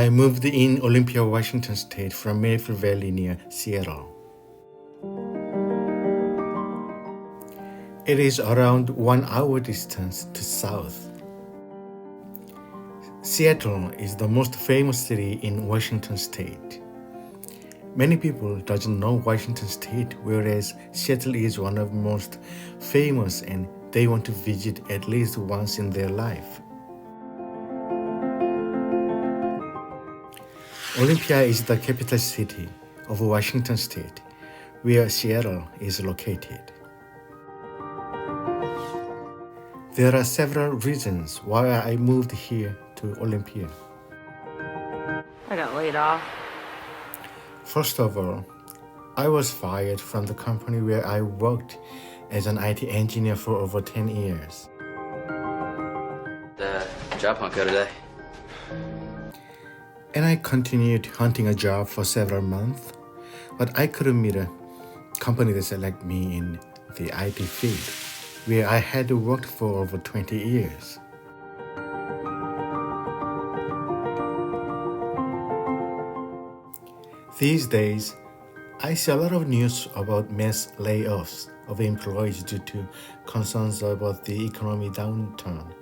I moved in Olympia, Washington state from Mayfield Valley near Seattle. It is around 1 hour distance to south. Seattle is the most famous city in Washington state. Many people doesn't know Washington state, whereas Seattle is one of the most famous and they want to visit at least once in their life. Olympia is the capital city of Washington state, where Seattle is located. There are several reasons why I moved here to Olympia. I got laid off. First of all, I was fired from the company where I worked as an IT engineer for over 10 years. The job hunt go today? And I continued hunting a job for several months, but I couldn't meet a company that selected me in the IT field, where I had worked for over 20 years. These days, I see a lot of news about mass layoffs of employees due to concerns about the economic downturn,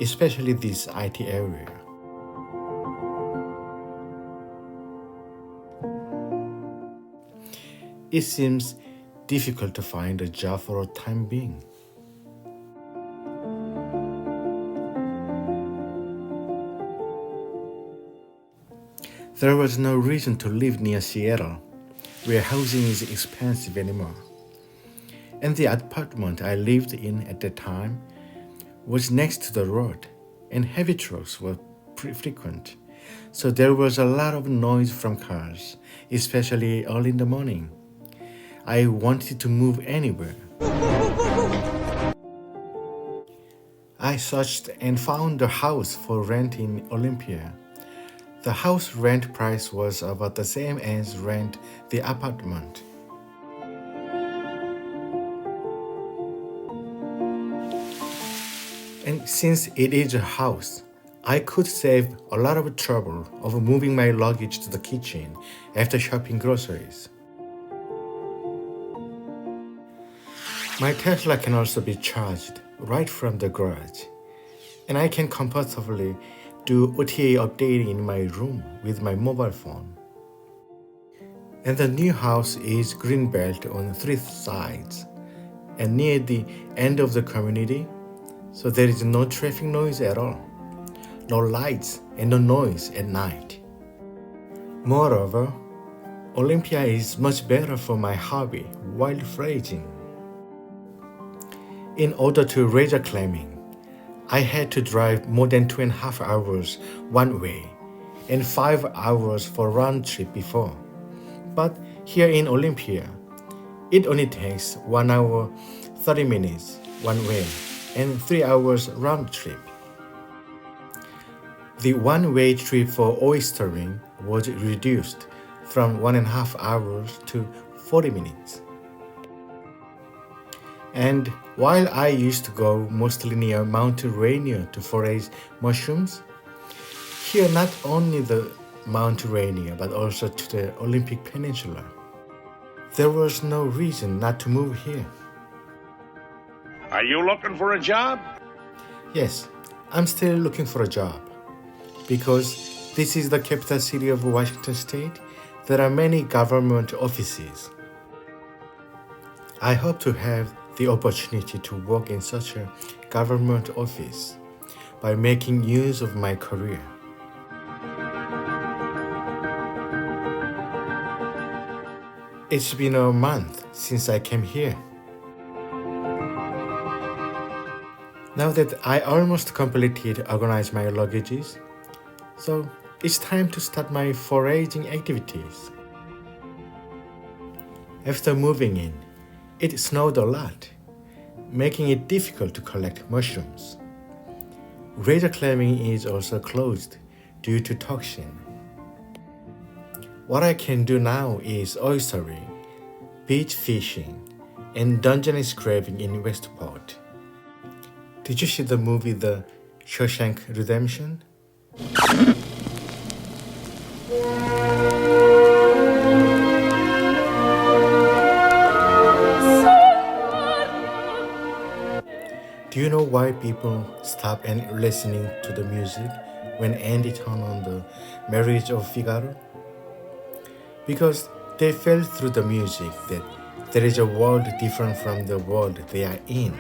especially this IT area. It seems difficult to find a job for a time being. There was no reason to live near Seattle, where housing is expensive anymore. And the apartment I lived in at the time was next to the road, and heavy trucks were frequent. So there was a lot of noise from cars, especially early in the morning. I wanted to move anywhere. I searched and found a house for rent in Olympia. The house rent price was about the same as rent the apartment. And since it is a house, I could save a lot of trouble of moving my luggage to the kitchen after shopping groceries. My Tesla can also be charged right from the garage, and I can comfortably do OTA updating in my room with my mobile phone. And the new house is greenbelt on 3 sides and near the end of the community, so there is no traffic noise at all, no lights and no noise at night. Moreover, Olympia is much better for my hobby, wild foraging. In order to razor clamming, I had to drive more than 2.5 hours one way and 5 hours for round trip before. But here in Olympia, it only takes 1 hour 30 minutes one way and 3 hours round trip. The one-way trip for oystering was reduced from 1.5 hours to 40 minutes. And while I used to go mostly near Mount Rainier to forage mushrooms, here not only the Mount Rainier but also to the Olympic Peninsula. There was no reason not to move here. Are you looking for a job? Yes, I'm still looking for a job. Because this is the capital city of Washington state, there are many government offices. I hope to have the opportunity to work in such a government office by making use of my career. It's been a month since I came here. Now that I almost completed organizing my luggages, so it's time to start my foraging activities. After moving in, it snowed a lot, making it difficult to collect mushrooms. Razor clamming is also closed due to toxin. What I can do now is oystering, beach fishing, and dungeon scraping in Westport. Did you see the movie The Shawshank Redemption? Do you know why people stop and listening to the music when Andy turned on the Marriage of Figaro? Because they felt through the music that there is a world different from the world they are in.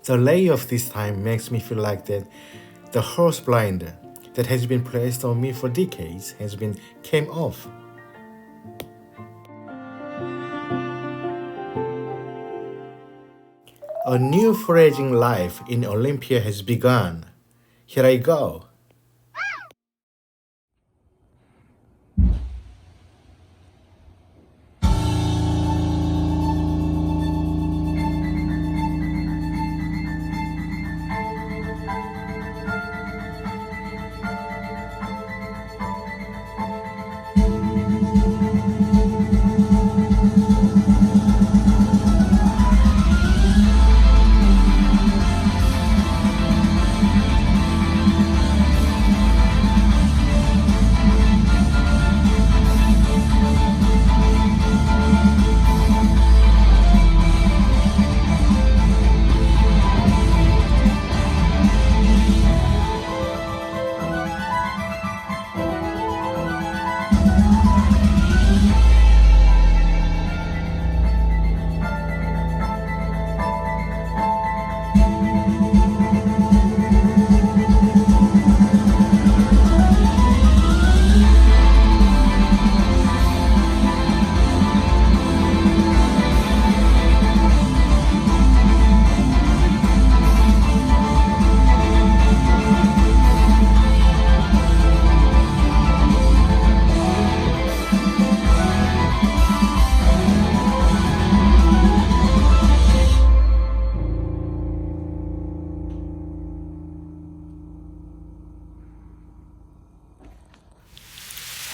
The lay of this time makes me feel like that the horse blind that has been placed on me for decades has been came off. A new foraging life in Olympia has begun. Here I go.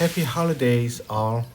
Happy holidays all.